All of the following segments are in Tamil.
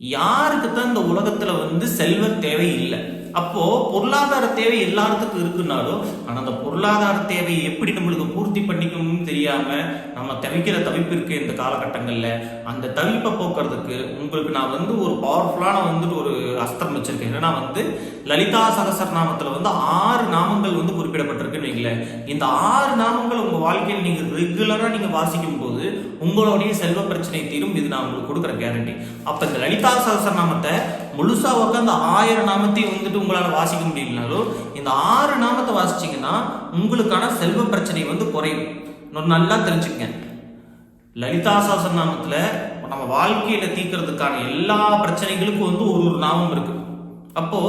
யாருக்கு தான் இந்த உலகத்துல செல்வ தேவை இல்லை. அப்போ பொருளாதார தேவை எல்லாத்துக்கும் இருக்குன்னாலும் ஆனா அந்த பொருளாதார தேவையை எப்படி நம்மளுக்கு பூர்த்தி பண்ணிக்கணும்னு தெரியாம நம்ம தவிக்கிற தவிப்பு இருக்கு இந்த காலகட்டங்கள்ல. அந்த தவிப்பை போக்குறதுக்கு உங்களுக்கு நான் ஒரு பவர்ஃபுல்லான ஒரு அஸ்திரம் வச்சிருக்கேன். என்னன்னா லலிதா சகசரநாமத்துல 6 நாமங்கள் குறிப்பிடப்பட்டிருக்குன்னு வைங்களேன். இந்த 6 நாமங்கள் உங்க வாழ்க்கையில் நீங்க ரெகுலரா நீங்க வாசிக்கும் போது உங்களுடைய செல்வ பிரச்சனை தீரும். இது நான் உங்களுக்கு கொடுக்குற கேரண்டி. அப்ப இந்த லலிதா சகசரநாமத்தை முழுசா உட்காந்து 1000 நாமத்தையும் உங்களால வாசிக்க முடியலனாலும் இந்த 6 நாமத்தை வாசிச்சீங்கன்னா உங்களுக்கான செல்வ பிரச்சனை குறையும். நல்லா தெரிஞ்சுக்கங்க. லலிதா சகசரநாமத்துல நம்ம வாழ்க்கையில தீர்க்கிறதுக்கான எல்லா பிரச்சனைகளுக்கும் ஒரு நாமம் இருக்கு. அப்போ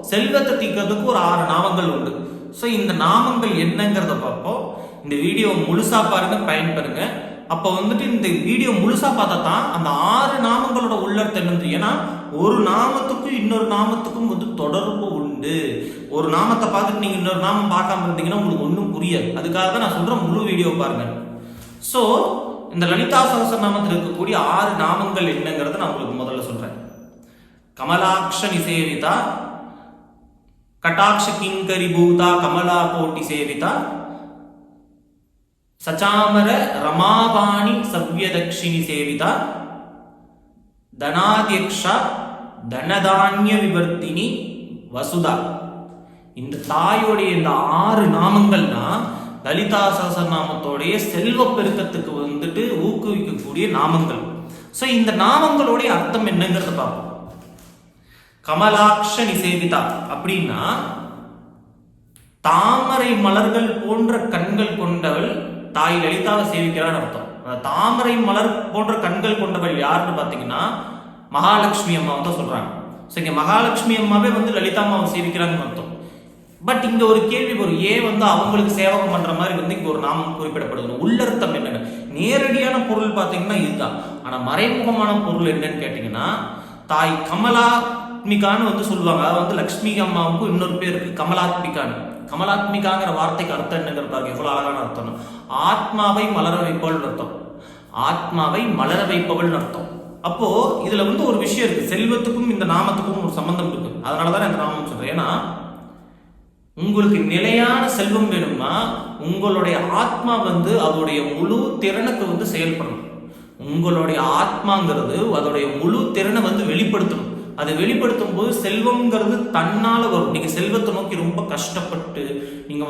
செல்வத்தை தீர்க்கிறதுக்கு ஒரு 6 நாமங்கள் உண்டு. ஸோ இந்த நாமங்கள் என்னங்கிறத பார்ப்போம். இந்த வீடியோ முழுசா பாருங்க, பயன்பெறுங்க. அப்போ இந்த வீடியோ முழுசா பார்த்தா தான் அந்த 6 நாமங்களோட உள்ளர்த்தம் என்னது. ஏன்னா ஒரு நாமத்துக்கும் இன்னொரு நாமத்துக்கும் தொடர்பு உண்டு. ஒரு நாமத்தை பார்த்துட்டு நீங்க இன்னொரு நாமம் பார்க்காம இருந்தீங்கன்னா உங்களுக்கு ஒன்றும் புரியாது. அதுக்காக தான் நான் சொல்றேன், முழு வீடியோ பாருங்க. ஸோ இந்த லலிதா சகசரநாமத்தில் இருக்கக்கூடிய 6 நாமங்கள் என்னங்கிறத நான் உங்களுக்கு முதல்ல சொல்றேன். கமலாட்ச நிசேவிதா, கட்டாட்ச கிங்கரி பூதா, கமலா கோட்டி சேவிதா, சச்சாமர ரமாபாணி சவ்யதக்ஷிணி சேவிதா, தனாத்யக்ஷா தனதான்ய விவர்த்தினி வசுதா. இந்த தாயோடைய இந்த 6 நாமங்கள் தான் லலிதா சகசரநாமத்தோடைய செல்வ பெருக்கத்துக்கு ஊக்குவிக்கக்கூடிய நாமங்கள். ஸோ இந்த நாமங்களுடைய அர்த்தம் என்னங்கிறத பார்ப்போம். கமலாட்ச நிசேவிதா அப்படின்னா தாமரை மலர்கள் போன்ற கண்கள் கொண்டவள் தாய் லலிதாவை சேவிக்கிறான்னு அர்த்தம். தாமரை மலர் போன்ற கண்கள் கொண்டவள் யாருன்னு பாத்தீங்கன்னா மகாலட்சுமி அம்மாவை தான் சொல்றாங்க. ஸோ இங்க மகாலட்சுமி அம்மாவே லலிதா அம்மாவை சேவிக்கிறாங்கன்னு அர்த்தம். பட் இங்க ஒரு கேள்வி வரும், ஏன் அவங்களுக்கு சேவகம் பண்ற மாதிரி இங்க ஒரு நாமம் குறிப்பிடப்படுது. உள்ளர்த்தம் என்னன்னு, நேரடியான பொருள் பாத்தீங்கன்னா இதுதான். ஆனா மறைமுகமான பொருள் என்னன்னு கேட்டீங்கன்னா தாய் கமலாத்மிகான்னு சொல்லுவாங்க. அதாவது லட்சுமி அம்மாவுக்கும் இன்னொரு பேர் இருக்கு, கமலாத்மிகான்னு. கமலாத்மிகாங்கிற வார்த்தைக்கு அர்த்தம் என்னங்கிற பாருங்க, எவ்வளவு அழகான அர்த்தம். ஆத்மாவை மலர வைப்பவள் அர்த்தம். ஆத்மாவை மலர வைப்பவள் அர்த்தம். அப்போ இதுல ஒரு விஷயம் இருக்கு, செல்வத்துக்கும் இந்த நாமத்துக்கும் ஒரு சம்பந்தம் இருக்கு. அதனாலதான் இந்த நாமம் சொல்றேன். ஏன்னா உங்களுக்கு நிலையான செல்வம் வேணும்னா உங்களுடைய ஆத்மா அதோடைய முழு திறனுக்கு செயல்படணும். உங்களுடைய ஆத்மாங்கிறது அதோடைய முழு திறனை வெளிப்படுத்தணும். அதை வெளிப்படுத்தும் போது செல்வம்ங்கிறது தன்னால வரும். நீங்க செல்வத்தை நோக்கி ரொம்ப கஷ்டப்பட்டு நீங்க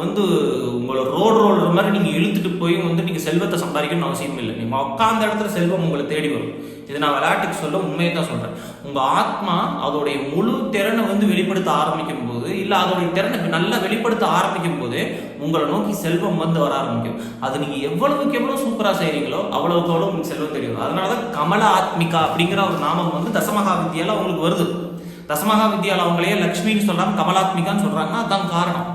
உங்களை ரோலர் மாதிரி நீங்க இழுத்துட்டு போய் நீங்க செல்வத்தை சம்பாதிக்கணும்னு அவசியம் இல்லை. நீங்க உட்கார்ந்த இடத்துல செல்வம் உங்களை தேடி வரும். இது நான் விளையாட்டுக்கு சொல்ல, உண்மையை தான் சொல்றேன். உங்க ஆத்மா அதோடைய முழு திறனை வெளிப்படுத்த ஆரம்பிக்கும் போது, இல்ல அதோடைய திறனை நல்லா வெளிப்படுத்த ஆரம்பிக்கும் போது உங்களை நோக்கி செல்வம் வர ஆரம்பிக்கும். அது நீங்க எவ்வளவுக்கு எவ்வளவு சூப்பரா செய்றீங்களோ அவ்வளவுக்கு அவ்வளவு உங்களுக்கு செல்வம் தெரியும். அதனாலதான் கமல ஆத்மிகா அப்படிங்கிற ஒரு நாமம் தசமகா வித்யால அவங்களுக்கு வருது. தசமகா வித்யால அவங்களையே லட்சுமின்னு சொல்லாம கமலாத்மிகான்னு சொல்றாங்கன்னா அதுதான் காரணம்.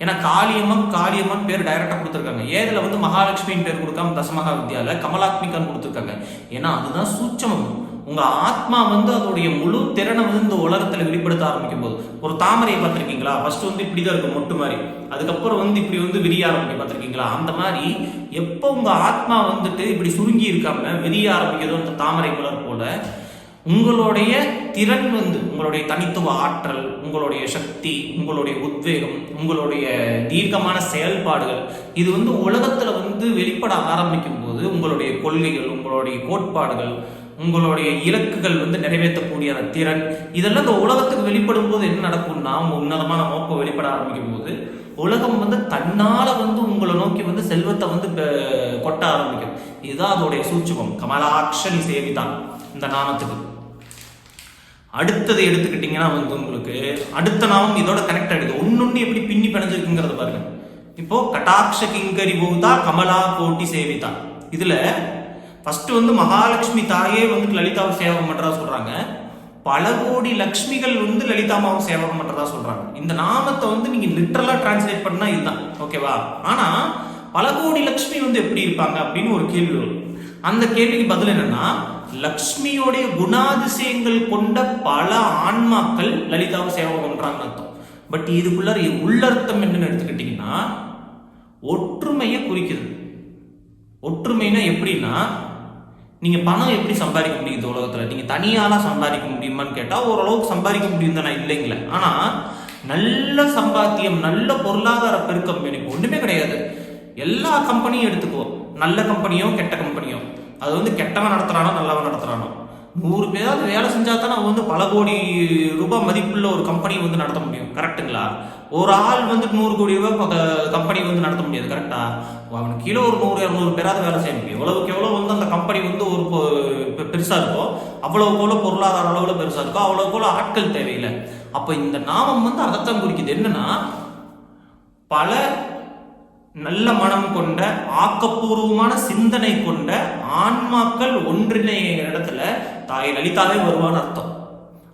ஏன்னா காளியம்மன் பேர் டைரக்டா கொடுத்துருக்காங்க. ஏதுல மகாலட்சுமியின் பேர் கொடுக்காம தசமகா வித்யால கமலாத்மிகான்னு கொடுத்துருக்காங்க. ஏன்னா அதுதான் சூட்சமம். உங்க ஆத்மா அதோடைய முழு திறனை இந்த உலகத்துல வெளிப்படுத்த ஆரம்பிக்கும் போது, ஒரு தாமரையை பார்த்திருக்கீங்களா? ஃபர்ஸ்ட் இப்படிதான் இருக்கும், மொட்டு மாதிரி. அதுக்கப்புறம் இப்படி விரிய ஆரம்பிக்க பார்த்திருக்கீங்களா? அந்த மாதிரி எப்போ உங்க ஆத்மா இப்படி சுருங்கி இருக்காம விரிய ஆரம்பிக்கிறதோ அந்த தாமரை மலர் போல உங்களுடைய திறன் உங்களுடைய தனித்துவ ஆற்றல், உங்களுடைய சக்தி, உங்களுடைய உத்வேகம், உங்களுடைய தீர்க்கமான செயல்பாடுகள் இது உலகத்துல வெளிப்பட ஆரம்பிக்கும் போது உங்களுடைய கொள்கைகள், உங்களுடைய கோட்பாடுகள், உங்களுடைய இலக்குகள் நிறைவேற்றக்கூடிய அந்த திறன் இதெல்லாம் இந்த உலகத்துக்கு வெளிப்படும் போது என்ன நடக்கும்னா, உங்க உன்னதமான நோக்கம் வெளிப்பட ஆரம்பிக்கும் போது உலகம் தன்னால உங்களை நோக்கி செல்வத்தை கொட்ட ஆரம்பிக்கும். இதுதான் அதோடைய சூட்சுமம். கமலாட்சணி சேவிதான் இந்த நாமத்துக்கு. அடுத்தது எடுத்துக்கிட்டீங்கன்னா உங்களுக்கு அடுத்த நாமம் இதோட கனெக்ட் ஆயிடுது. ஒன்னொன்னு எப்படி பின்னி பிணைஞ்சிருக்குங்கிறத பாருங்க. இப்போ கட்டாட்ச கிங்கரி பூதா கமலா கோட்டி சேவிதா. இதுல ஃபர்ஸ்ட் மகாலட்சுமி தாயே லலிதாவை சேவகம் பண்றதா சொல்றாங்க. பல கோடி லட்சுமிகள் லலிதாமாவை சேவகம் பண்றதா சொல்றாங்க. இந்த நாமத்தை நீங்க லிட்டரலா டிரான்ஸ்லேட் பண்ணா இதுதான், ஓகேவா? ஆனா பல கோடி லட்சுமி எப்படி இருப்பாங்க அப்படின்னு ஒரு கேள்வி வரும். அந்த கேள்விக்கு பதில் என்னன்னா, லக்ஷ்மியோடைய குணாதிசயங்கள் கொண்ட பல ஆன்மாக்கள் லலிதாவை சேவகம் பண்றாங்க அர்த்தம். பட் இதுக்குள்ள உள்ளர்த்தம் என்னன்னு எடுத்துக்கிட்டீங்கன்னா ஒற்றுமையை குறிக்குது. ஒற்றுமைனா எப்படின்னா, நீங்க பணம் எப்படி சம்பாதிக்க முடியும் இந்த உலகத்துல? நீங்க தனியாலாம் சம்பாதிக்க முடியுமான்னு கேட்டா ஓரளவுக்கு சம்பாதிக்க முடியும் தானே, இல்லைங்களே. ஆனா நல்ல சம்பாத்தியம், நல்ல பொருளாதார பெருக்கம் எனக்கு ஒண்ணுமே கிடையாது. எல்லா கம்பெனியும் எடுத்துக்குவோம், நல்ல கம்பெனியோ கெட்ட கம்பெனியோ, அது வந்து கெட்டவன் நடத்துறானோ நல்லவன் நடத்துறானோ, 100 பேராவது வேலை செஞ்சா தானே அவன் வந்து பல கோடி ரூபாய் மதிப்புள்ள ஒரு கம்பெனி வந்து நடத்த முடியும். கரெக்டுங்களா? ஒரு ஆள் வந்து 100 கோடி ரூபாய் கம்பெனி வந்து நடத்த முடியாது. கரெக்டா? அவனுக்கு கீழே ஒரு 100-200 பேராவது வேலை செய்ய முடியும். எவ்வளவுக்கு எவ்வளவு வந்து அந்த கம்பெனி வந்து ஒரு பெருசா இருக்கோ அவ்வளவு போல பொருளாதார அளவுல பெருசா இருக்கோ அவ்வளவு போல ஆட்கள் தேவையில்லை. அப்ப இந்த நாமம் வந்து அதைத்தான் குறிக்குது. என்னன்னா, பல நல்ல மனம் கொண்ட ஆக்கப்பூர்வமான சிந்தனை கொண்ட ஆன்மாக்கள் ஒன்றிணைய இடத்துல தாய் லலிதாவே வருவான்னு அர்த்தம்.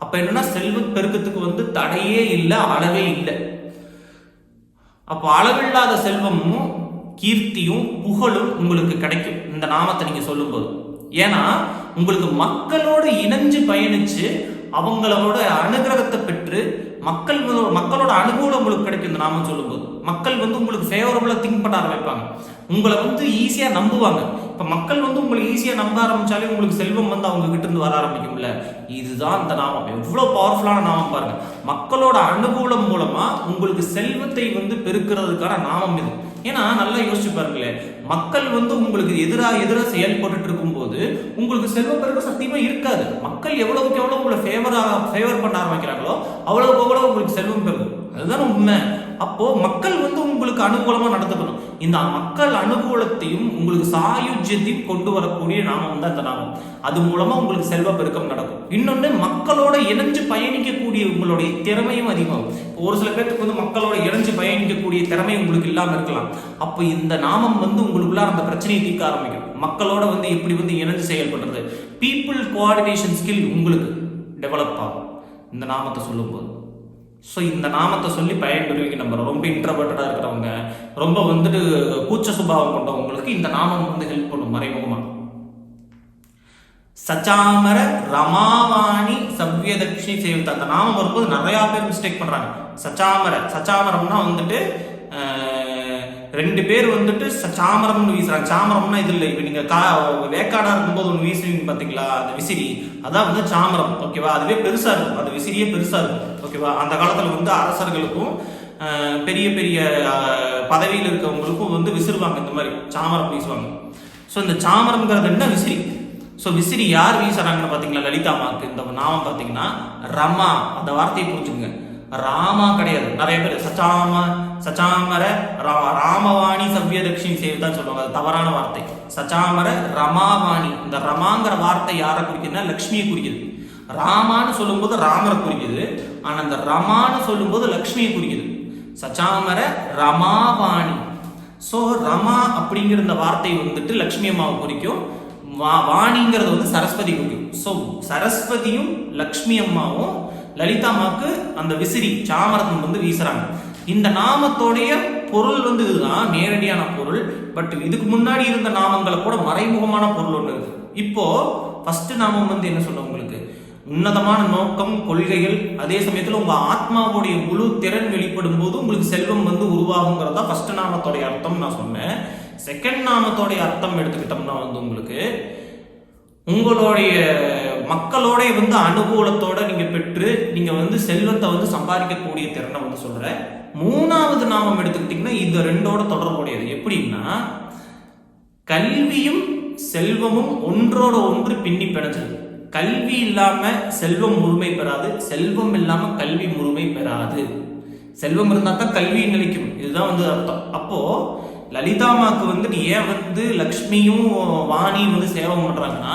அப்ப என்னன்னா, செல்வ பெருக்கத்துக்கு வந்து தடையே இல்லை, அளவே இல்லை. அப்போ அளவில்லாத செல்வமும் கீர்த்தியும் புகழும் உங்களுக்கு கிடைக்கும் இந்த நாமத்தை நீங்க சொல்லும்போது. ஏன்னா உங்களுக்கு மக்களோட இணைஞ்சு பயணிச்சு அவங்களோட அனுகிரகத்தை பெற்று மக்களோட அனுகூலம் உங்களுக்கு கிடைக்கும் இந்த நாமம் சொல்லும்போது. மக்கள் வந்து உங்களுக்கு ஃபேவரபுளா திங்க் பண்ண ஆரம்பிப்பாங்க, உங்களை வந்து ஈஸியா நம்புவாங்க. இப்ப மக்கள் வந்து உங்களை ஈஸியா நம்ப ஆரம்பிச்சாலே உங்களுக்கு செல்வம் வந்து அவங்க கிட்ட இருந்து வர ஆரம்பிக்கும்ல. இதுதான் இந்த நாமம். எவ்வளவு பவர்ஃபுல்லான நாமம் பாருங்க. மக்களோட அனுகூலம் மூலமா உங்களுக்கு செல்வத்தை வந்து பெருக்கிறதுக்கான நாமம் இது. ஏன்னா நல்லா யோசிச்சு பாருங்களேன், மக்கள் வந்து உங்களுக்கு எதிராக செயல்பட்டு இருக்கும் போது உங்களுக்கு செல்வ பெருக்கம் சத்தியமா இருக்காது. மக்கள் எவ்வளவுக்கு எவ்வளவு உங்களை ஃபேவர் பண்ண ஆரம்பிக்கிறாங்களோ அவ்வளவுக்கு எவ்வளவு உங்களுக்கு செல்வம் பெருகும். அதுதான் உண்மை. அப்போ மக்கள் வந்து உங்களுக்கு அனுகூலமா நடந்துக்கணும். இந்த மக்கள் அனுகூலத்தையும் உங்களுக்கு சாயுஜ்யத்தையும் கொண்டு வரக்கூடிய நாமம் தான் இந்த நாமம். அது மூலமா உங்களுக்கு செல்வ பெருக்கம் நடக்கும். இன்னொன்னு, மக்களோட இணைஞ்சு பயணிக்கக்கூடிய உங்களுடைய திறமையும் அதிகமாகும். ஒரு சில பேருக்கு வந்து மக்களோட இணைஞ்சு பயணிக்கக்கூடிய திறமை உங்களுக்கு இல்லாம இருக்கலாம். அப்போ இந்த நாமம் வந்து உங்களுக்குள்ள அந்த பிரச்சனையை தீர்க்க ஆரம்பிக்கும். மக்களோட வந்து எப்படி வந்து இணைஞ்சு செயல்படுறது, பீப்புள் கோஆர்டினேஷன் ஸ்கில் உங்களுக்கு டெவலப் ஆகும் இந்த நாமத்தை சொல்லும்போது. ஸோ இந்த நாமத்தை சொல்லி பயன்பெறுவீங்க. நம்ம ரொம்ப இன்ட்ரோவர்ட்டடாக இருக்கிறவங்க, ரொம்ப வந்துட்டு கூச்ச சுபாவம் கொண்டவங்களுக்கு இந்த நாமம் வந்து ஹெல்ப் பண்ணும் மறைமுகமா. சச்சாமர ரமாவாணி சவ்யதக்ஷி சேவித்த அந்த நாமம் வரும்போது நிறைய பேர் மிஸ்டேக் பண்றாங்க. சச்சாமரம்னா வந்துட்டு 2 பேர் வந்துட்டு சாமரம்னு வீசுறாங்க. சாமரம்னா இது இல்லை. இப்போ நீங்க வேக்காடா இருக்கும்போது ஒன்று வீசுவீங்க பார்த்தீங்களா, அந்த விசிறி, அதான் வந்து சாமரம். ஓகேவா? அதுவே பெருசா இருக்கும், அந்த விசிறியே பெருசா இருக்கும். ஓகேவா? அந்த காலத்துல வந்து அரசர்களுக்கும் பெரிய பெரிய பதவியில் இருக்கவங்களுக்கும் வந்து விசிறுவாங்க, இந்த மாதிரி சாமரம் வீசுவாங்க. ஸோ இந்த சாமரம்ங்கிறது என்ன? விசிறி. ஸோ விசிறி யார் வீசுறாங்கன்னு பார்த்தீங்களா, லலிதாமாக்கு இந்த நாமம் பார்த்தீங்கன்னா ரமா. அந்த வார்த்தையை புரிஞ்சுங்க, ராமா கிடையாது. நிறைய பேர் சச்சாமர ராமவாணி சவ்யதக்ஷிணி சேவிதான் சொல்லுவாங்க. அது தவறான வார்த்தை. சச்சாமர ரமாவாணி. இந்த ரமாங்கிற வார்த்தை யாரை குறிக்குதுன்னா லக்ஷ்மியை குறிக்குது. ராமான்னு சொல்லும்போது ராமரை குறிக்குது, ஆனா அந்த ரமான்னு சொல்லும்போது லக்ஷ்மியை குறிக்குது. சச்சாமர ரமாவாணி. ஸோ ரமா அப்படிங்கிற இந்த வார்த்தை வந்துட்டு லக்ஷ்மி அம்மாவை குறிக்கும். வாணிங்கிறது வந்து சரஸ்வதி குறிக்கும். ஸோ சரஸ்வதியும் லக்ஷ்மி அம்மாவும் லலிதாமாக்கு அந்த விசிறி சாமரத்தம் வந்து வீசுறாங்க. இந்த நாமத்தோடைய பொருள் வந்து இதுதான் நேரடியான பொருள். பட் இதுக்கு முன்னாடி இருந்த நாமங்களை கூட மறைமுகமான பொருள் ஒன்று இருக்கு. இப்போ ஃபர்ஸ்ட் நாமம் வந்து என்ன சொல்ல, உங்களுக்கு உன்னதமான நோக்கம், கொள்கைகள், அதே சமயத்தில் உங்க ஆத்மாவுடைய முழு திறன் வெளிப்படும் போது உங்களுக்கு செல்வம் வந்து உருவாகுங்கிறதா ஃபர்ஸ்ட் நாமத்தோடைய அர்த்தம் நான் சொன்னேன். செகண்ட் நாமத்தோடைய அர்த்தம் எடுத்துக்கிட்டோம்னா வந்து உங்களுக்கு உங்களுடைய மக்களோட வந்து அனுகூலத்தோட நீங்க பெற்று நீங்க வந்து செல்வத்தை வந்து சம்பாதிக்கக்கூடிய திறனை வந்து சொல்றேன். 3வது நாமம் எடுத்துக்கிட்டீங்கன்னா இது 2ஓட தொடர்புடையது. எப்படின்னா, கல்வியும் செல்வமும் ஒன்றோட ஒன்று பின்னி பிணைஞ்சது. கல்வி இல்லாம செல்வம் முழுமை பெறாது, செல்வம் இல்லாம கல்வி முழுமை பெறாது. செல்வம் இருந்தா தான் கல்வி நிலைக்கும். இதுதான் வந்து அர்த்தம். அப்போ லலிதாமாக்கு வந்து ஏன் வந்து லக்ஷ்மியும் வாணியும் வந்து சேவை பண்றாங்கன்னா,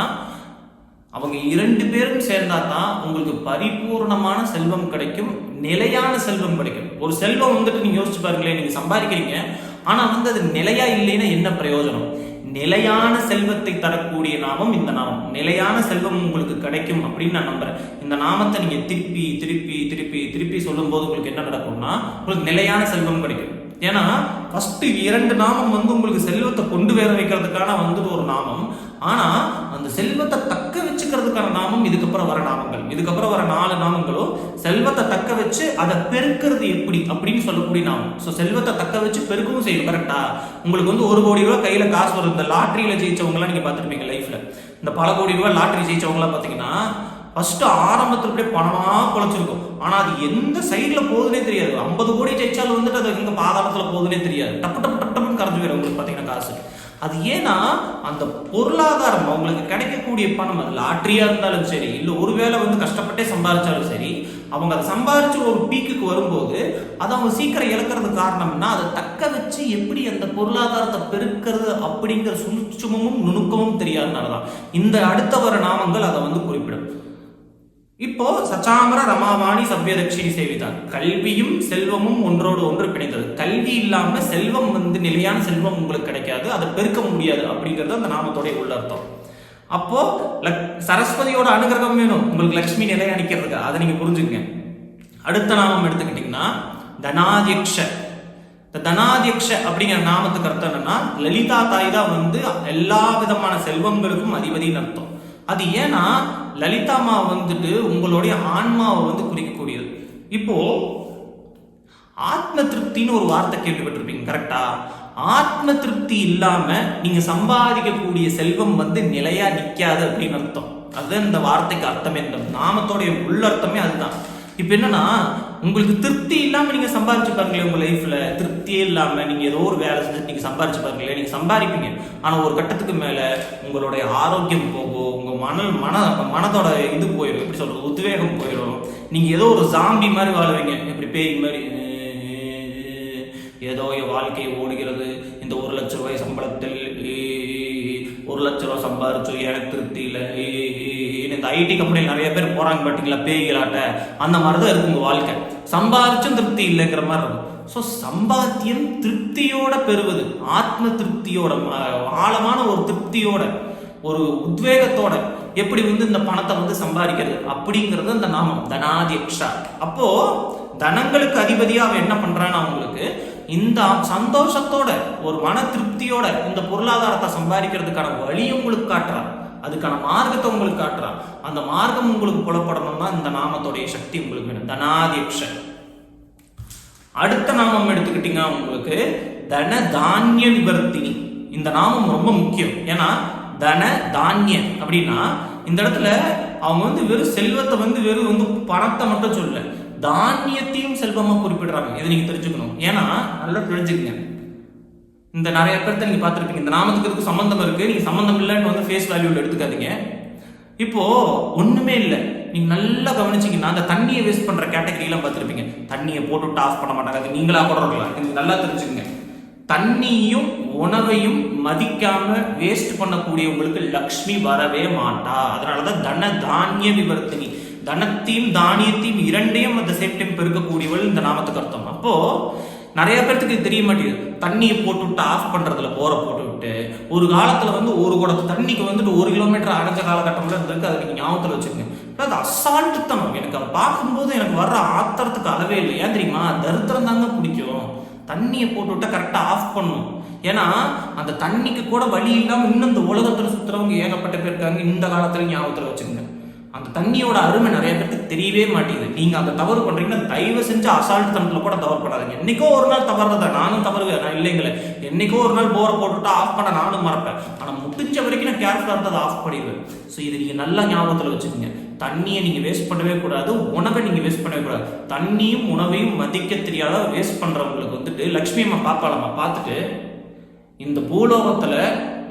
அவங்க 2 பேரும் சேர்ந்தா தான் உங்களுக்கு பரிபூர்ணமான செல்வம் கிடைக்கும், நிலையான செல்வம் கிடைக்கும். ஒரு செல்வம் வந்துட்டு நீங்க யோசிச்சு பாருங்களேன், நீங்க சம்பாதிக்கிறீங்க, ஆனா வந்து அது நிலையா இல்லைன்னா என்ன பிரயோஜனம்? நிலையான செல்வத்தை தரக்கூடிய நாமம் இந்த நாமம். நிலையான செல்வம் உங்களுக்கு கிடைக்கும் அப்படின்னு நான் நம்புறேன். இந்த நாமத்தை நீங்க திருப்பி திருப்பி திருப்பி திருப்பி சொல்லும் போது உங்களுக்கு என்ன நடக்கும்னா, உங்களுக்கு நிலையான செல்வம் கிடைக்கும். ஏன்னா ஃபர்ஸ்ட் 2 நாமம் வந்து உங்களுக்கு செல்வத்தை கொண்டு வர வைக்கிறதுக்கான வந்துட்டு ஒரு நாமம். ஆனா அந்த செல்வத்தை தக்க வச்சுக்கிறதுக்கான நாமம் இதுக்கப்புறம் வர நாமங்கள். இதுக்கப்புறம் வர 4 நாமங்களும் செல்வத்தை தக்க வச்சு அதை பெருக்கிறது எப்படி அப்படின்னு சொல்லக்கூடிய நாமம். ஸோ செல்வத்தை தக்க வச்சு பெருக்கவும் செய்யும். கரெக்டா? உங்களுக்கு வந்து 1 கோடி ரூபாய் கையில காசு வரும். இந்த லாட்டரியில ஜெயிச்சவங்க எல்லாம் நீங்க பார்த்துருப்பீங்க லைஃப்ல. இந்த பல கோடி ரூபாய் லாட்டரி ஜெயிச்சவங்களாம் பார்த்தீங்கன்னா ஃபர்ஸ்ட் ஆரம்பத்தில் அப்படியே பணமா குறைச்சிருக்கும். ஆனால் அது எந்த சைடில் போகுதுன்னே தெரியாது. 50 கோடி ஜெயிச்சாலும் வந்துட்டு அது எங்க பாதாளத்தில் போகுதுன்னே தெரியாது. டப்பு டப்பு டப்பு டப்புன்னு கரைஞ்சு போயிடும் உங்களுக்கு பார்த்தீங்கன்னா காசு. அது ஏன்னா அந்த பொருளாதாரம் அவங்களுக்கு கிடைக்கக்கூடிய பணம், அது லாட்டரியா இருந்தாலும் சரி, இல்லை ஒருவேளை வந்து கஷ்டப்பட்டே சம்பாதிச்சாலும் சரி, அவங்க அதை சம்பாதிச்சு ஒரு பீக்குக்கு வரும்போது அதை அவங்க சீக்கிரம் இழக்கிறது காரணம்னா அதை தக்க வச்சு எப்படி அந்த பொருளாதாரத்தை பெருக்கிறது அப்படிங்கிற சூட்சுமமும் நுணுக்கமும் தெரியாதனாலதான் இந்த அடுத்த வர நாமங்கள் அதை வந்து குறிப்பிடும். இப்போ சச்சாமர ரமாவாணி சவ்யதட்சிணி சேவிதான், கல்வியும் செல்வமும் ஒன்றோடு ஒன்று பிணைந்தது. கல்வி இல்லாம செல்வம் வந்து நிலையான செல்வம் உங்களுக்கு கிடைக்காது, அதை பெருக்க முடியாது அப்படிங்கிறது அந்த நாமத்தோடைய உள்ள அர்த்தம். அப்போ சரஸ்வதியோட அனுகிரகம் வேணும் உங்களுக்கு லட்சுமி நிலையா நிக்கிறதுக்கு, அதை நீங்க புரிஞ்சுங்க. அடுத்த நாமம் எடுத்துக்கிட்டீங்கன்னா தனாத்யக்ஷ. இந்த தனாத்யக்ஷ அப்படிங்கிற நாமத்துக்கு அர்த்தம் என்னன்னா லலிதா தாய் தான் வந்து எல்லா விதமான செல்வங்களுக்கும் அதிபதினு அர்த்தம். அது ஏன்னா லலிதாமா வந்துட்டு உங்களுடைய ஆன்மாவை வந்து குறிக்கக்கூடியது. இப்போ ஆத்ம திருப்தின்னு ஒரு வார்த்தை கேள்விப்பட்டிருப்பீங்க, கரெக்டா? ஆத்ம திருப்தி இல்லாம நீங்க சம்பாதிக்கக்கூடிய செல்வம் வந்து நிலையா நிக்காது அப்படின்னு அர்த்தம். அதுதான் இந்த வார்த்தைக்கு அர்த்தமே, இந்த நாமத்தோடைய உள்ளர்த்தமே அதுதான். இப்ப என்னன்னா உங்களுக்கு திருப்தி இல்லாம நீங்க சம்பாதிச்சு பாருங்களேன், உங்க லைஃப்ல திருப்தியே இல்லாம நீங்க ஏதோ ஒரு வேலை செஞ்சு நீங்க சம்பாதிச்சு பாருங்களேன், நீங்க சம்பாதிப்பீங்க. ஆனா ஒரு கட்டத்துக்கு மேல உங்களுடைய ஆரோக்கியம் போகும், உங்க மனதோட இது போயிடும், எப்படி சொல்றது, உத்வேகம் போயிடும். நீங்க ஏதோ ஒரு ஜாம்பி மாதிரி வாழ்வீங்க, எப்படி பேய் மாதிரி ஏதோ வாழ்க்கையை ஓடுகிறது. இந்த 1 லட்சம் ரூபாய் சம்பளத்தில் 1 லட்சம் ரூபாய் சம்பாதிச்சோம், எனக்கு திருப்தி இல்லை. இந்த ஐடி கம்பெனியில் நிறைய பேர் போறாங்க பாத்தீங்களா பேய்களாட்ட, அந்த மாதிரிதான் இருக்கும் உங்க வாழ்க்கை. சம்பாதிச்சும் திருப்தி இல்லைங்கிற மாதிரி இருக்கும். ஸோ சம்பாத்தியம் திருப்தியோட பெறுவது, ஆத்ம திருப்தியோட, ஆழமான ஒரு திருப்தியோட, ஒரு உத்வேகத்தோட எப்படி வந்து இந்த பணத்தை வந்து சம்பாதிக்கிறது அப்படிங்கிறது அந்த நாமம் தனாத்யக்ஷா. அப்போ தனங்களுக்கு அதிபதியா அவன் என்ன பண்றான்னு அவங்களுக்கு இந்த சந்தோஷத்தோட ஒரு மன திருப்தியோட இந்த பொருளாதாரத்தை சம்பாதிக்கிறதுக்கான வழியை உங்களுக்கு காட்டுறான், அதுக்கான மார்க்கத்தை உங்களுக்கு காட்டுறான். அந்த மார்க்கம் உங்களுக்கு புலப்படணும்னா இந்த நாமத்தோடைய சக்தி உங்களுக்கு வேணும், தனாத்யக்ஷ. அடுத்த நாமம் எடுத்துக்கிட்டீங்க உங்களுக்கு தன தானிய விவர்த்தினி. இந்த நாமம் ரொம்ப முக்கியம். ஏன்னா தன தானிய அப்படின்னா இந்த இடத்துல அவங்க வந்து வெறும் செல்வத்தை வந்து வெறும் வந்து பணத்தை மட்டும் சொல்லல, தானியத்தையும் செல்வமா குறிப்பிடுறாங்க. இதை நீங்க தெரிஞ்சுக்கணும். ஏன்னா நல்லா தெரிஞ்சுக்கங்க, இந்த நிறைய பேர்த்த நீங்க பார்த்துருப்பீங்க, இந்த நாமத்துக்கு இருக்கு சம்பந்தம் இருக்கு, நீங்க சம்பந்தம் இல்லைன்னு வந்து ஃபேஸ் வேல்யூல எடுத்துக்காதீங்க. இப்போ ஒண்ணுமே இல்லை, நீங்க நல்லா கவனிச்சீங்கன்னா அந்த தண்ணியை வேஸ்ட் பண்ற கேட்டகரியெல்லாம் பார்த்துருப்பீங்க. தண்ணியை போட்டு ஆஃப் பண்ண மாட்டாங்க, அது நீங்களா கூட இருக்கலாம். நீங்க நல்லா தெரிஞ்சுக்கங்க, தண்ணியும் உணவையும் மதிக்காம வேஸ்ட் பண்ணக்கூடியவங்களுக்கு லக்ஷ்மி வரவே மாட்டா. அதனாலதான் தன தானிய விவர்த்தினி, தனத்தையும் தானியத்தையும் இரண்டையும் அந்த சேம் டைம் பெருக்கக்கூடியவள் இந்த நாமத்துக்கு அர்த்தம். அப்போ நிறைய பேர்த்துக்கு தெரிய மாட்டேங்குது, தண்ணியை போட்டு விட்டு ஆஃப் பண்றதுல போரை போட்டு விட்டு ஒரு காலத்துல வந்து ஒரு குடத்து தண்ணிக்கு வந்துட்டு 1 கிலோமீட்டர் அடைஞ்ச காலகட்டம்ல இருந்திருக்கு. அதை நீங்க ஞாபகத்தில் வச்சுக்கோங்க. அது அசால்ட்டுத்தனம். எனக்கு அதை பார்க்கும்போது எனக்கு வர்ற ஆத்திரத்துக்கு அளவே இல்லை. ஏன் தெரியுமா? தரித்திரம் தாங்க பிடிக்கும். தண்ணியை போட்டு விட்டா கரெக்டா ஆஃப் பண்ணும். ஏன்னா அந்த தண்ணிக்கு கூட வழி இல்லாம இன்னும் இந்த உலகத்துல சுத்துறவங்க ஏகப்பட்ட பேர் இருக்காங்க. இந்த காலத்துல ஞாபகத்துல வச்சுக்கோங்க, அந்த தண்ணியோட அருமை நிறைய பேருக்கு தெரியவே மாட்டேங்குது. நீங்க அந்த தவறு பண்றீங்கன்னா தயவு செஞ்சு அசால்ட் தனத்துல கூட தவறு பண்ணாதீங்க. என்னைக்கோ ஒரு நாள் தவறுறதா, நானும் தவறுவேன், நான் இல்லைங்களே. என்னைக்கோ ஒரு நாள் போரை போட்டுவிட்டு ஆஃப் பண்ண நானும் மறப்பேன். ஆனா முடிஞ்ச வரைக்கும் நான் கேர்ஃபுல்லா இருந்ததை ஆஃப் பண்ணிடுவேன். ஸோ இது நீங்க நல்லா ஞாபகத்துல வச்சுக்கோங்க. தண்ணியை நீங்க வேஸ்ட் பண்ணவே கூடாது, உணவை நீங்க வேஸ்ட் பண்ணவே கூடாது. தண்ணியும் உணவையும் மதிக்க தெரியாத வேஸ்ட் பண்றவங்களுக்கு வந்துட்டு லட்சுமி அம்மா பார்ப்பாளம்மா, பார்த்துட்டு இந்த பூலோகத்துல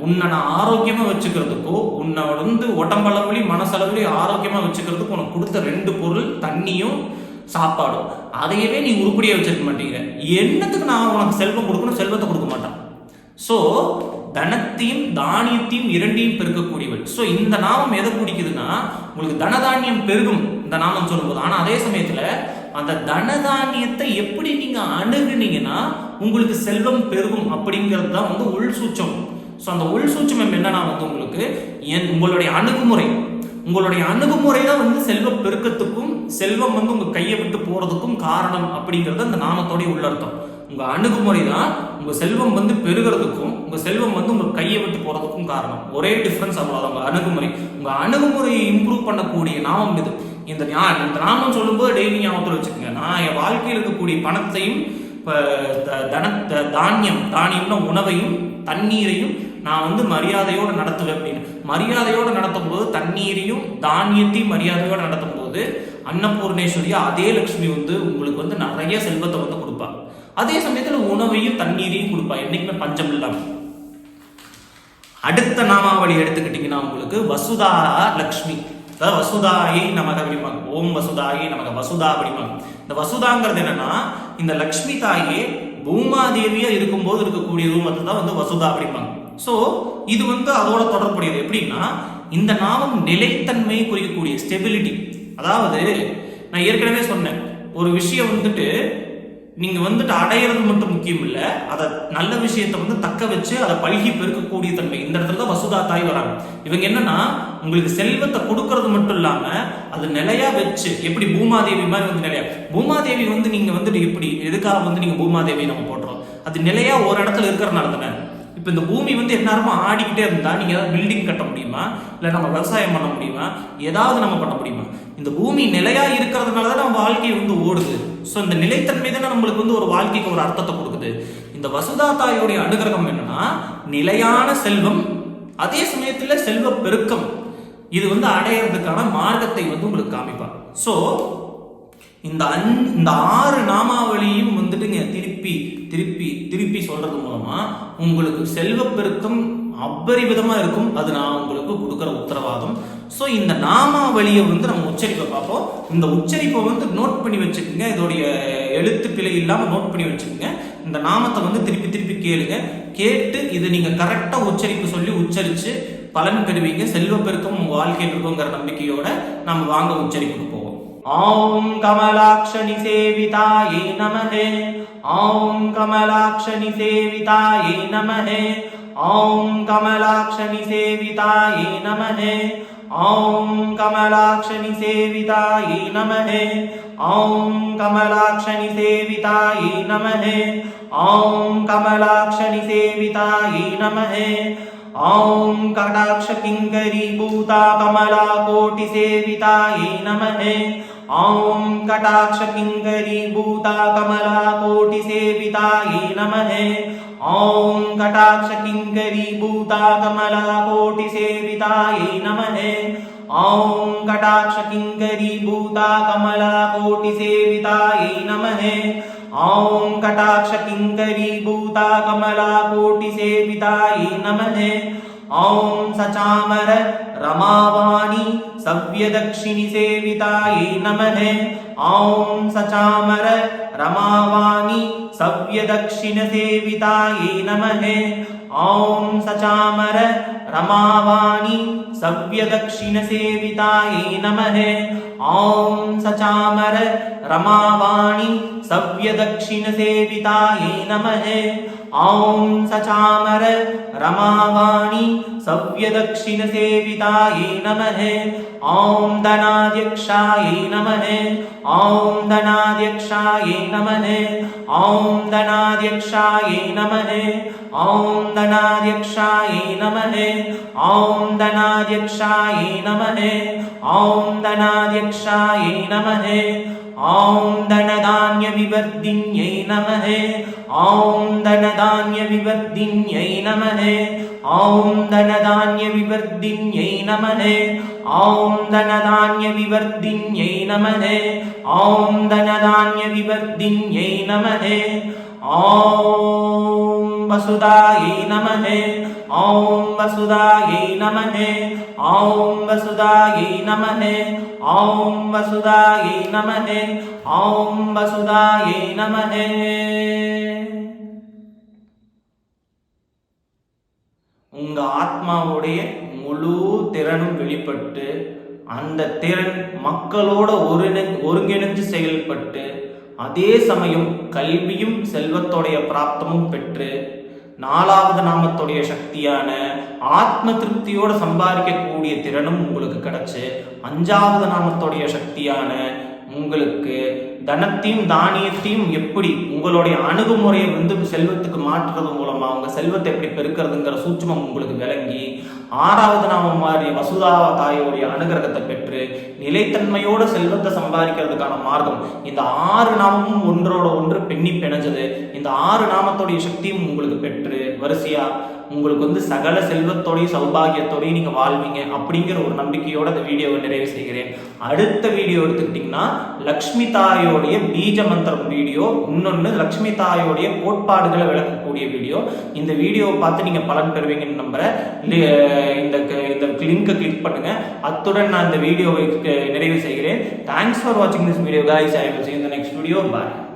உன்னை நான் ஆரோக்கியமா வச்சுக்கிறதுக்கோ, உன்னை வந்து உடம்பளவுலி மனசளவுலி ஆரோக்கியமா வச்சுக்கிறதுக்கு உனக்கு கொடுத்த 2 பொருள் தண்ணியும் சாப்பாடும். அதையவே நீ உருப்படியா வச்சிருக்க மாட்டீங்க. என்னத்துக்கு நான் உனக்கு செல்வம் கொடுக்கணும்? செல்வத்தை கொடுக்க மாட்டான். ஸோ தனத்தையும் தானியத்தையும் இரண்டையும் பெருக்கக்கூடியவள். ஸோ இந்த நாமம் எதை பிடிக்குதுன்னா உங்களுக்கு தனதானியம் பெருகும் இந்த நாமம் சொல்லும்போது. ஆனால் அதே சமயத்துல அந்த தனதானியத்தை எப்படி நீங்க அணுகுனீங்கன்னா உங்களுக்கு செல்வம் பெருகும் அப்படிங்கிறது தான் வந்து உள் சூச்சம். ஸோ அந்த உள் சூச்சம் என்னன்னா வந்து உங்களுக்கு உங்களுடைய அணுகுமுறை தான் வந்து செல்வ பெருக்கத்துக்கும் செல்வம் வந்து உங்க கையை விட்டு போறதுக்கும் காரணம் அப்படிங்கிறது அந்த நாமத்தோடைய உள்ளர்த்தம். உங்க அணுகுமுறை தான் உங்க செல்வம் வந்து பெருகிறதுக்கும் உங்க செல்வம் வந்து உங்க கையை விட்டு போறதுக்கும் காரணம். ஒரே டிஃபரன்ஸ் அவ்வளவுதான், உங்க அணுகுமுறை. உங்க அணுகுமுறையை இம்ப்ரூவ் பண்ணக்கூடிய நாமம் இது. இந்த நாமம் சொல்லும்போது டெய்லி ஞாபகத்தில் வச்சுக்கோங்க, நான் என் வாழ்க்கையில் இருக்கக்கூடிய பணத்தையும் தானியம்னா உணவையும் தண்ணீரையும் நான் மரியாதையோடு நடத்துவேன் அப்படின்னு. மரியாதையோடு நடத்தும் போது தண்ணீரையும் தானியத்தையும் மரியாதையோடு நடத்தும் போது அன்னபூர்ணேஸ்வரியா அதே லட்சுமி உங்களுக்கு நிறைய செல்வத்தை கொடுப்பா. அதே சமயத்தில் உணவையும் தண்ணீரையும் கொடுப்பா, என்னைக்குமே பஞ்சம் இல்லாம. அடுத்த நாமாவளி எடுத்துக்கிட்டீங்கன்னா உங்களுக்கு வசுதா லக்ஷ்மி, அதாவது வசுதாயை நமக அப்படிம்பாங்க. ஓம் வசுதாயை நமக, வசுதா அப்படிம்பாங்க. இந்த வசுதாங்கிறது என்னன்னா, இந்த லக்ஷ்மி தாயே பூமாதேவியா இருக்கும்போது இருக்கக்கூடிய ரூபத்தை தான் வசுதா அப்படிம்பாங்க. ஸோ இது அதோட தொடர்புடையது. எப்படின்னா, இந்த நாமம் நிலைத்தன்மையை குறிக்கக்கூடிய ஸ்டெபிலிட்டி. அதாவது நான் ஏற்கனவே சொன்னேன், ஒரு விஷயம் நீங்க அடையிறது மட்டும் முக்கியம் இல்ல, அதை நல்ல விஷயத்தை தக்க வச்சு அதை பல்கி பெருக்கக்கூடிய தன்மை. இந்த இடத்துல தான் வசுதா தாய் வராங்க. இவங்க என்னன்னா, உங்களுக்கு செல்வத்தை கொடுக்கறது மட்டும் இல்லாம அது நிலையா வச்சு, எப்படி பூமாதேவி மாதிரி நிலையா. பூமாதேவி நீங்க எப்படி எதுக்காக நீங்க பூமாதேவி நம்ம போடுறோம், அது நிலையா ஒரு இடத்துல இருக்கிறனால தானே. இப்ப இந்த பூமி எந்நேரமா ஆடிக்கிட்டே இருந்தா நீங்க ஏதாவது பில்டிங் கட்ட முடியுமா, இல்ல நம்ம விவசாயம் பண்ண முடியுமா, ஏதாவது நம்ம பண்ண முடியுமா? இந்த பூமி நிலையா இருக்கிறதுனால தான் நம்ம வாழ்க்கை ஓடுது. ஸோ இந்த நிலைத்தன்மை தானே நம்மளுக்கு ஒரு வாழ்க்கைக்கு ஒரு அர்த்தத்தை கொடுக்குது. இந்த வசுதா தாயோடைய அனுகிரகம் என்னன்னா, நிலையான செல்வம், அதே சமயத்துல செல்வ பெருக்கம், இது அடையிறதுக்கான மார்க்கத்தை உங்களுக்கு காமிப்பாங்க. ஸோ இந்த 6 நாமாவளியும் திருப்பி திருப்பி திருப்பி சொல்றது மூலமா உங்களுக்கு செல்வ பெருக்கம் அபரிவிதமா இருக்கும். அது நான் உங்களுக்கு கொடுக்குற உத்தரவாதம். ஸோ இந்த நாமாவளியை நம்ம உச்சரிப்பை பார்ப்போம். இந்த உச்சரிப்பை நோட் பண்ணி வச்சுக்கோங்க. இதோடைய எழுத்து பிழை இல்லாம நோட் பண்ணி வச்சுக்கோங்க. இந்த நாமத்தை திருப்பி திருப்பி கேளுங்க. கேட்டு இது நீங்க கரெக்டா உச்சரிப்பு சொல்லி உச்சரிச்சு பலன் பெறுவீங்க. செல்வ பெருக்கம் உங்க வாழ்க்கையில் இருக்குங்கிற நம்பிக்கையோட நம்ம வாங்க உச்சரிப்புக்கு போவோம். ஓம் கமலாக்ஷணி சேவிதாயே நமஹே, ஓம் கமலாக்ஷணி சேவிதாயே நமஹே, ஓம் கமலாக்ஷணி சேவிதாயே நமஹே, ஓம் கமலாக்ஷணி சேவிதாயே நமஹே, ஓம் கமலாக்ஷணி சேவிதாயே நமஹே, ஓம் கமலாக்ஷணி சேவிதாயே நமஹே, ஓம் கடாட்ச கிங்கரி பூதா கமலா கோட்டி சேவிதாயே நமஹே, ஓம் கடாட்ச கிங்கரி பூதா கமலா கோட்டி சேவிதாயே நமஹே, ஓம் கடாட்ச கிங்கரி பூதா கமலா கோட்டி சேவிதாயே நமஹே, ஓம் கடாட்ச கிங்கரி பூதா கமலா கோட்டி சேவிதாயே நமஹே, ஓம் கடாட்ச கிங்கரி பூதா கமலா கோட்டி சேவிதாயே நமஹே, ஓம் சச்சாமர ரமாவாணி சவ்யதக்ஷிணி சேவிதாயே நமஹே, ஓம் சச்சாமர ரமாவாணி சவ்யதக்ஷிண சேவிதாயே நமஹே, ஓம் சச்சாமர ரமாவாணி சவ்யதக்ஷிண சேவிதாயே நமஹே, ஓம் சச்சாமர ரமாவாணி சவ்யதக்ஷிண சேவிதாயே நமஹே, ஓம் சச்சாமர ரமாவாணி சவ்யதக்ஷிண சேவிதாயே நமஹே, ஓம் தனாத்யக்ஷாயே நமஹே, ஓம் தனாத்யக்ஷாயே நமஹே, ஓம் தனாத்யக்ஷாயே நமஹே, ஓம் தனாத்யக்ஷாயே நமஹே, ஓம் தனாத்யக்ஷாயே நமஹே, ஓம் தனாத்யக்ஷாயே நமஹே, ஓம் தனதான்ய விவர்தின்யை நமஹே, ஓம் தனதான்ய விவர்தின்யை நமஹே, ஓம் தனதான்ய விவர்தின்யை நமஹே, ஓம் தனதான்ய விவர்தின்யை நமஹே, ஓம் தனதான்ய விவர்தின்யை நமஹே, ஓம் வசுதாயை நமஹே, ஓம் வசுதாயை நமஹே, ஓம் வசுதாயை நமஹே, ஓம் வசுதாயை நமஹே, ஓம் வசுதாயை நமஹே. உங்க ஆத்மாவுடைய முழு திறனும் வெளிப்பட்டு அந்த திறன் மக்களோட ஒருங்கிணைஞ்சு செயல்பட்டு அதே சமயம் கல்வியும் செல்வத்தோடைய பிராப்தமும் பெற்று 4வது நாமத்துடைய சக்தியான ஆத்ம திருப்தியோட சம்பாதிக்கக்கூடிய திறனும் உங்களுக்கு கிடைச்சு 5வது நாமத்துடைய சக்தியான உங்களுக்கு தனத்தையும் தானியத்தையும் எப்படி உங்களுடைய அணுகுமுறையை செல்வத்துக்கு மாற்றுறது மூலமா உங்க செல்வத்தை எப்படி பெருக்கிறதுங்கிற சூட்சுமம் உங்களுக்கு விளங்கி 6வது நாமம் மாதிரி வசுதா தாயோடைய அனுகிரகத்தை பெற்று நிலைத்தன்மையோட செல்வத்தை சம்பாதிக்கிறதுக்கான மார்க்கம். இந்த 6 நாமமும் ஒன்றோட ஒன்று பின்னி பிணைஞ்சது. இந்த 6 நாமத்துடைய சக்தியும் உங்களுக்கு பெற்று வரிசையா உங்களுக்கு வந்து சகல செல்வத்தோடையும் சௌபாகியத்தோடையும் நீங்க வாழ்வீங்க அப்படிங்கிற ஒரு நம்பிக்கையோட இந்த வீடியோவை நிறைவு செய்கிறேன். அடுத்த வீடியோ எடுத்துக்கிட்டீங்கன்னா லக்ஷ்மி தாயோடைய பீஜ மந்திரம் வீடியோ, இன்னொன்னு லக்ஷ்மி தாயோடைய கோட்பாடுகளை விளக்கக்கூடிய வீடியோ. இந்த வீடியோவை பார்த்து நீங்க பலன் பெறுவீங்கன்னு நம்புறேன். இந்த லிங்கை கிளிக் பண்ணுங்க. அத்துடன் நான் இந்த வீடியோவை நிறைவு செய்கிறேன். தேங்க்ஸ் ஃபார் வாட்சிங் this video guys. I will see you in the next video. Bye.